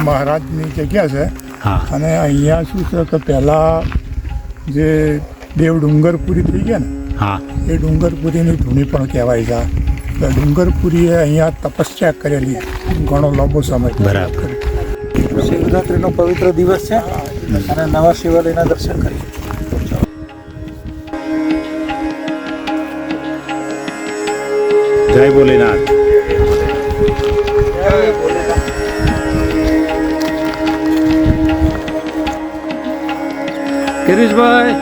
મહારાજની જગ્યા છે. હા. અને અહીંયા શું છે કે પહેલાં જે દેવ ડુંગરપુરી થઈ ગયા ને, હા, એ ડુંગરપુરીની ધૂણી પણ કહેવાય છે. તો ડુંગરપુરીએ અહીંયા તપસ્યા કરેલી ઘણો લાંબો સમય. બરાબર. શિવરાત્રિનો પવિત્ર દિવસ છે અને નવા શિવાલયના દર્શન કરીએ. જય ભોલેનાથ. ગિરીશભાઈ,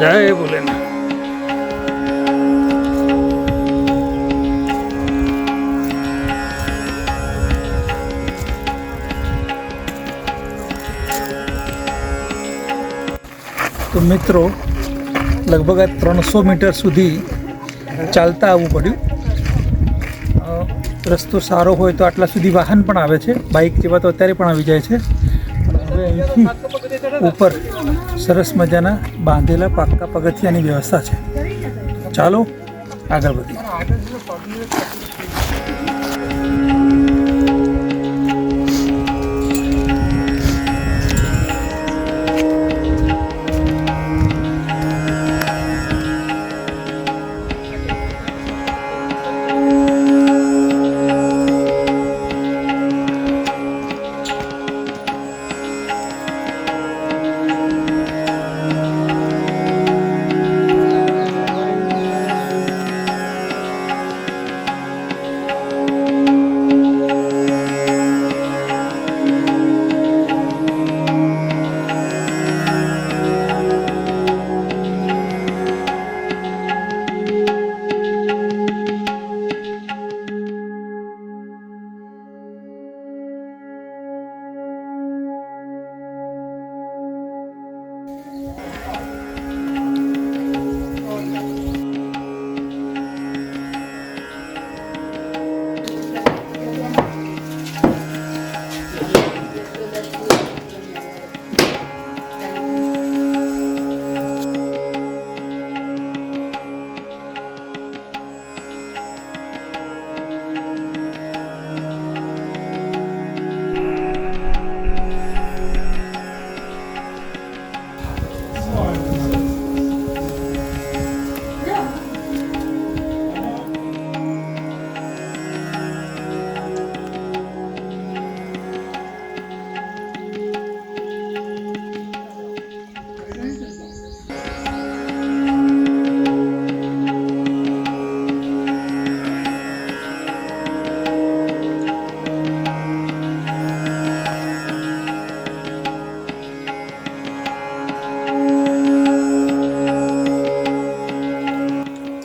જય ભોલેનાથ. તો મિત્રો, લગભગ આ 300 મીટર સુધી ચાલતા આવવું પડ્યું. રસ્તો સારો હોય તો આટલા સુધી વાહન પણ આવે છે, બાઇક જેવા તો અત્યારે પણ આવી જાય છે. હવે અહીંથી ઉપર સરસ મજાના બાંધેલા પાક્કા પગથિયાની વ્યવસ્થા છે. ચાલો આગળ વધીએ.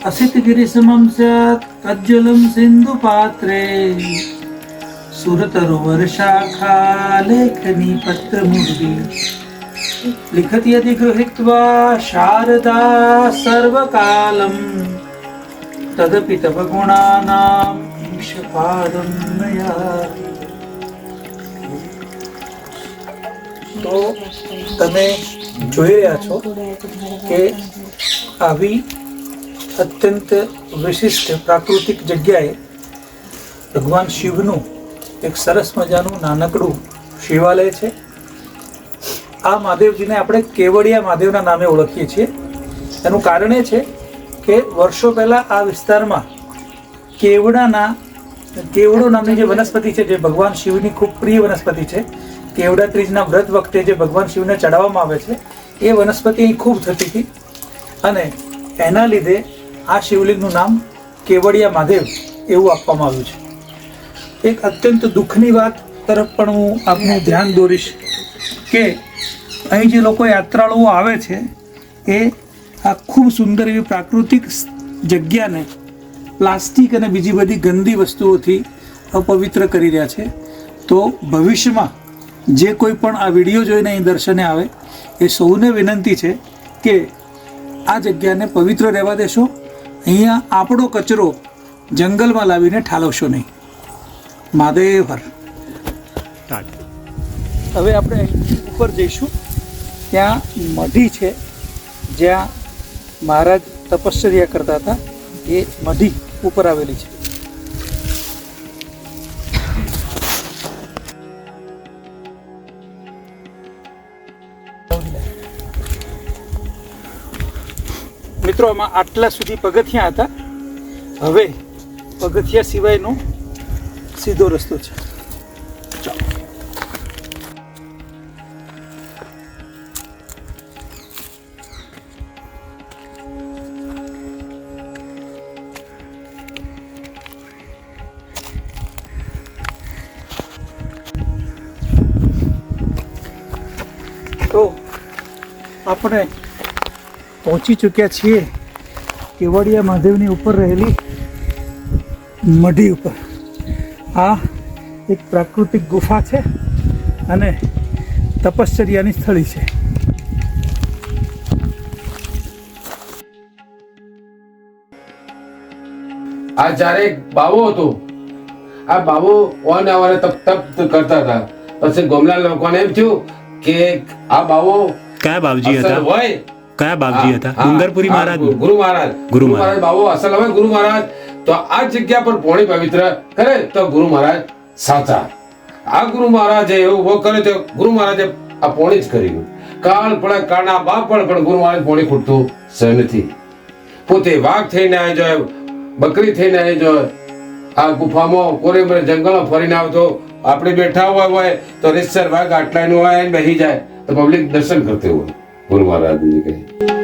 असितगिरि समं स्यात् कज्जलं सिंधु पात्रे सुरतरुवर शाखा लेखनी पत्र मुर्गी लिखति यदि गृहीत्वा शारदा सर्वकालं तदपि तव गुणानां ईशपादं नयामि. તો તમે જોઈ રહ્યા છો કે આવી અત્યંત વિશિષ્ટ પ્રાકૃતિક જગ્યાએ ભગવાન શિવનું એક સરસ મજાનું નાનકડું શિવાલય છે. આ મહાદેવજીને આપણે કેવડિયા મહાદેવના નામે ઓળખીએ છીએ. એનું કારણ એ છે કે વર્ષો પહેલાં આ વિસ્તારમાં કેવડો નામની જે વનસ્પતિ છે, જે ભગવાન શિવની ખૂબ પ્રિય વનસ્પતિ છે, કેવડા ત્રીજના વ્રત વખતે જે ભગવાન શિવને ચડાવવામાં આવે છે, એ વનસ્પતિ અહીં ખૂબ થતી હતી અને એના લીધે આ શિવલિંગનું નામ કેવડિયા મહાદેવ એવું આપવામાં આવ્યું છે. એક અત્યંત દુઃખની વાત તરફ પણ હું આપનું ધ્યાન દોરીશ કે અહીં જે લોકો યાત્રાળુઓ આવે છે એ આ ખૂબ સુંદર એવી પ્રાકૃતિક જગ્યાને પ્લાસ્ટિક અને બીજી બધી ગંદી વસ્તુઓથી અપવિત્ર કરી રહ્યા છે. તો ભવિષ્યમાં જે કોઈ પણ આ વિડીયો જોઈને અહીં દર્શને આવે એ સૌને વિનંતી છે કે આ જગ્યાને પવિત્ર રહેવા દેશો. અહીંયા આપણો કચરો જંગલમાં લાવીને ઠાલવશો નહીં. મહાદેવ હર. હવે આપણે અહીંથી ઉપર જઈશું. ત્યાં મઢી છે જ્યાં મહારાજ તપશ્ચર્યા કરતા હતા. એ મઢી ઉપર આવેલી છે. મિત્રો આમાં આટલા સુધી પગથિયા હતા, હવે પગથિયા સિવાયનો સીધો રસ્તો છે. ચાલો. તો આપણે પહોંચી ચૂક્યા છીએ કેવડિયા મહાદેવની ઉપર રહેલી મઢી ઉપર. આ એક પ્રાકૃતિક ગુફા છે અને તપશ્ચર્યાની સ્થળી છે. આ જ્યારે એક બાવો હતો, આ બાવો વારંવાર તપ કરતા હતા. પછી ગામના લોકોને એમ થયું કે આ બાવો કયા બાવજી અસલ હતા? હોય. કયા બાવજી હતા? હા, ડુંગરપુરી મહારાજ. ગુરુ મહારાજ. ગુરુ મહારાજ. બાવો અસલ હોય, ગુરુ મહારાજ. તો આ જગ્યા પર પોણી પવિત્ર કરે તો ગુરુ મહારાજ સાચા. આ ગુરુ મહારાજે એવું કરે તો ગુરુ મહારાજે આ પોણી જ કર્યું. કાળ પડે કાળના બાપ પણ ગુરુ મહારાજ પોણી ખૂટતું સહ નથી. પોતે વાઘ થઈને આવી જાય, બકરી થઈને આવી જાય, આ ગુફામાં કોરેમરે જંગલમાં ફરીને આવતો. આપણે બેઠા હોય તો રીતસર વાઘ આટલાનું હોય બેસી જાય તો પબ્લિક દર્શન કરતી હોય ગુરુ મહારાજની કહે.